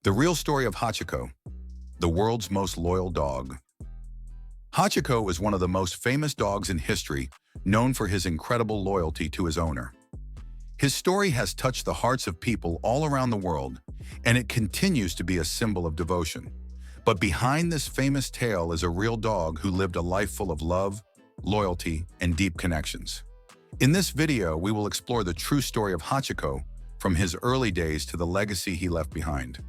The real story of Hachiko, the world's most loyal dog. Hachiko is one of the most famous dogs in history, known for his incredible loyalty to his owner. His story has touched the hearts of people all around the world, and it continues to be a symbol of devotion. But behind this famous tale is a real dog who lived a life full of love, loyalty, and deep connections. In this video, we will explore the true story of Hachiko, from his early days to the legacy he left behind.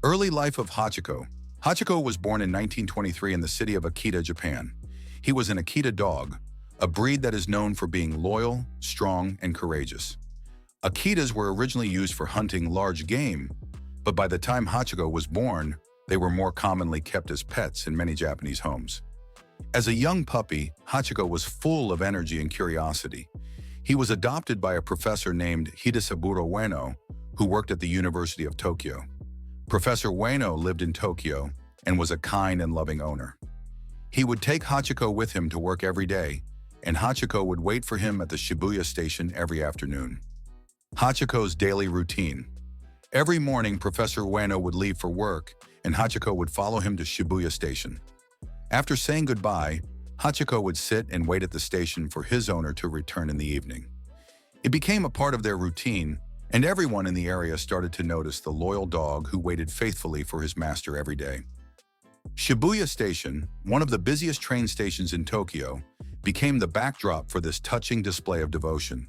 Early life of Hachiko. Hachiko was born in 1923 in the city of Akita, Japan. He was an Akita dog, a breed that is known for being loyal, strong, and courageous. Akitas were originally used for hunting large game, but by the time Hachiko was born, they were more commonly kept as pets in many Japanese homes. As a young puppy, Hachiko was full of energy and curiosity. He was adopted by a professor named Hidesaburo Ueno, who worked at the University of Tokyo. Professor Ueno lived in Tokyo and was a kind and loving owner. He would take Hachiko with him to work every day, and Hachiko would wait for him at the Shibuya station every afternoon. Hachiko's daily routine. Every morning, Professor Ueno would leave for work, and Hachiko would follow him to Shibuya station. After saying goodbye, Hachiko would sit and wait at the station for his owner to return in the evening. It became a part of their routine, and everyone in the area started to notice the loyal dog who waited faithfully for his master every day. Shibuya Station, one of the busiest train stations in Tokyo, became the backdrop for this touching display of devotion.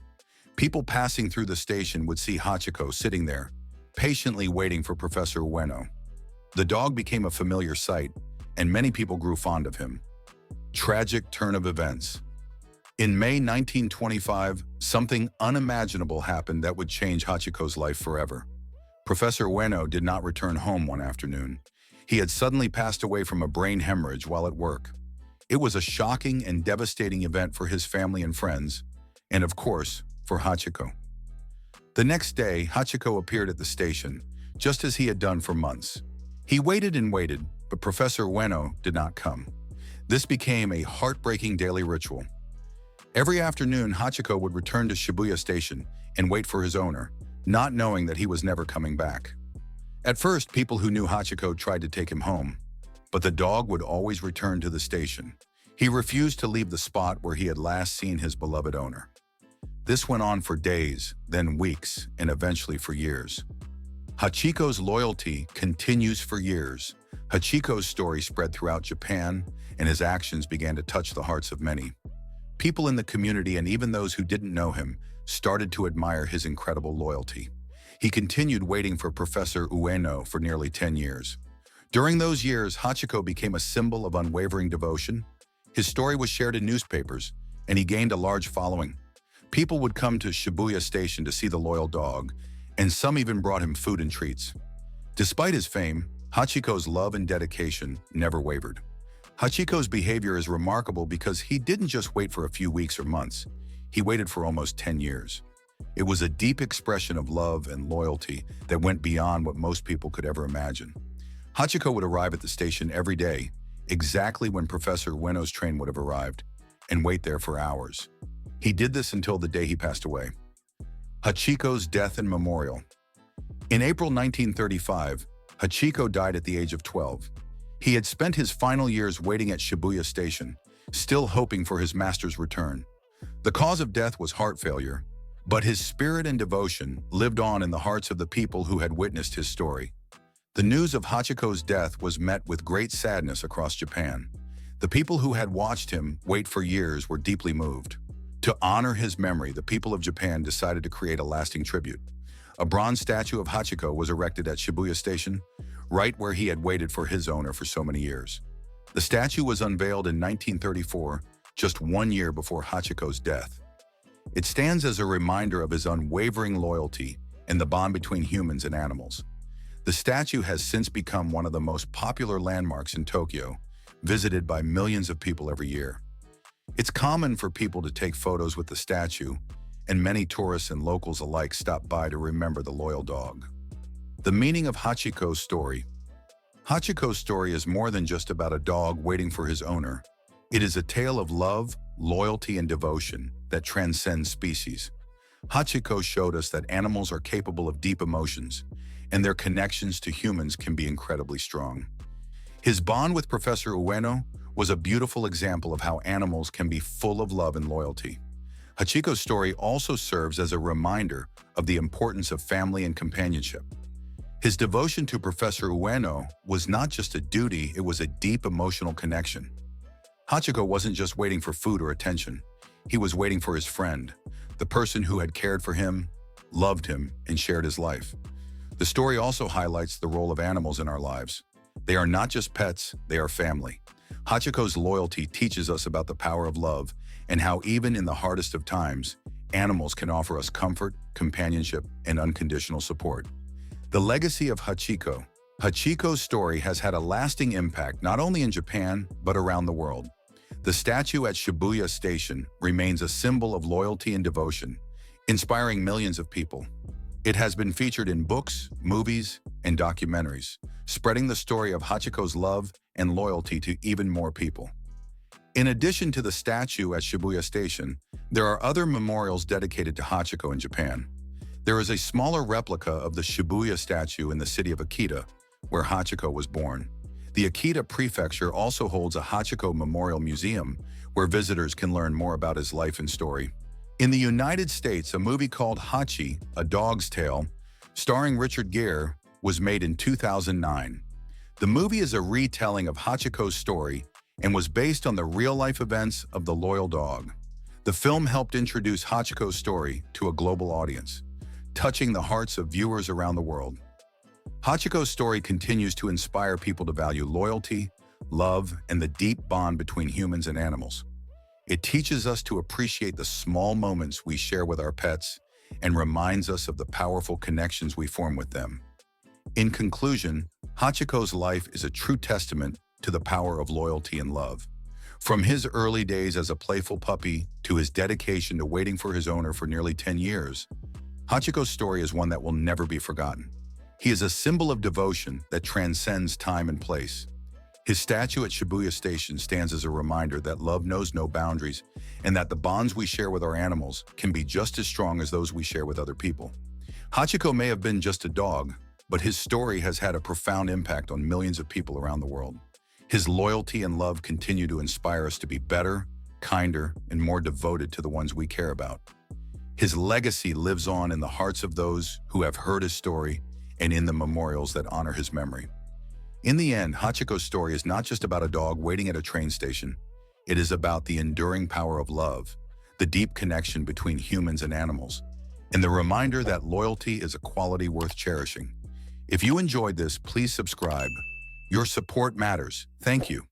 People passing through the station would see Hachiko sitting there, patiently waiting for Professor Ueno. The dog became a familiar sight, and many people grew fond of him. Tragic turn of events. In May 1925, something unimaginable happened that would change Hachiko's life forever. Professor Ueno did not return home one afternoon. He had suddenly passed away from a brain hemorrhage while at work. It was a shocking and devastating event for his family and friends, and of course, for Hachiko. The next day, Hachiko appeared at the station, just as he had done for months. He waited and waited, but Professor Ueno did not come. This became a heartbreaking daily ritual. Every afternoon, Hachiko would return to Shibuya Station and wait for his owner, not knowing that he was never coming back. At first, people who knew Hachiko tried to take him home, but the dog would always return to the station. He refused to leave the spot where he had last seen his beloved owner. This went on for days, then weeks, and eventually for years. Hachiko's loyalty continues for years. Hachiko's story spread throughout Japan, and his actions began to touch the hearts of many. People in the community and even those who didn't know him started to admire his incredible loyalty. He continued waiting for Professor Ueno for nearly 10 years. During those years, Hachiko became a symbol of unwavering devotion. His story was shared in newspapers, and he gained a large following. People would come to Shibuya Station to see the loyal dog, and some even brought him food and treats. Despite his fame, Hachiko's love and dedication never wavered. Hachiko's behavior is remarkable because he didn't just wait for a few weeks or months. He waited for almost 10 years. It was a deep expression of love and loyalty that went beyond what most people could ever imagine. Hachiko would arrive at the station every day, exactly when Professor Ueno's train would have arrived, and wait there for hours. He did this until the day he passed away. Hachiko's death and memorial. In April 1935, Hachiko died at the age of 12. He had spent his final years waiting at Shibuya Station, still hoping for his master's return. The cause of death was heart failure, but his spirit and devotion lived on in the hearts of the people who had witnessed his story. The news of Hachiko's death was met with great sadness across Japan. The people who had watched him wait for years were deeply moved. To honor his memory, the people of Japan decided to create a lasting tribute. A bronze statue of Hachiko was erected at Shibuya Station, right where he had waited for his owner for so many years. The statue was unveiled in 1934, just 1 year before Hachiko's death. It stands as a reminder of his unwavering loyalty and the bond between humans and animals. The statue has since become one of the most popular landmarks in Tokyo, visited by millions of people every year. It's common for people to take photos with the statue, and many tourists and locals alike stop by to remember the loyal dog. The meaning of Hachiko's story. Hachiko's story is more than just about a dog waiting for his owner. It is a tale of love, loyalty, and devotion that transcends species. Hachiko showed us that animals are capable of deep emotions, and their connections to humans can be incredibly strong. His bond with Professor Ueno was a beautiful example of how animals can be full of love and loyalty. Hachiko's story also serves as a reminder of the importance of family and companionship. His devotion to Professor Ueno was not just a duty, it was a deep emotional connection. Hachiko wasn't just waiting for food or attention. He was waiting for his friend, the person who had cared for him, loved him, and shared his life. The story also highlights the role of animals in our lives. They are not just pets, they are family. Hachiko's loyalty teaches us about the power of love and how even in the hardest of times, animals can offer us comfort, companionship, and unconditional support. The legacy of Hachiko. Hachiko's story has had a lasting impact not only in Japan, but around the world. The statue at Shibuya Station remains a symbol of loyalty and devotion, inspiring millions of people. It has been featured in books, movies, and documentaries, spreading the story of Hachiko's love and loyalty to even more people. In addition to the statue at Shibuya Station, there are other memorials dedicated to Hachiko in Japan. There is a smaller replica of the Shibuya statue in the city of Akita, where Hachiko was born. The Akita prefecture also holds a Hachiko Memorial Museum, where visitors can learn more about his life and story. In the United States, a movie called Hachi, A Dog's Tale, starring Richard Gere, was made in 2009. The movie is a retelling of Hachiko's story and was based on the real-life events of the loyal dog. The film helped introduce Hachiko's story to a global audience, touching the hearts of viewers around the world. Hachiko's story continues to inspire people to value loyalty, love, and the deep bond between humans and animals. It teaches us to appreciate the small moments we share with our pets and reminds us of the powerful connections we form with them. In conclusion, Hachiko's life is a true testament to the power of loyalty and love. From his early days as a playful puppy to his dedication to waiting for his owner for nearly 10 years, Hachiko's story is one that will never be forgotten. He is a symbol of devotion that transcends time and place. His statue at Shibuya Station stands as a reminder that love knows no boundaries and that the bonds we share with our animals can be just as strong as those we share with other people. Hachiko may have been just a dog, but his story has had a profound impact on millions of people around the world. His loyalty and love continue to inspire us to be better, kinder, and more devoted to the ones we care about. His legacy lives on in the hearts of those who have heard his story and in the memorials that honor his memory. In the end, Hachiko's story is not just about a dog waiting at a train station. It is about the enduring power of love, the deep connection between humans and animals, and the reminder that loyalty is a quality worth cherishing. If you enjoyed this, please subscribe. Your support matters. Thank you.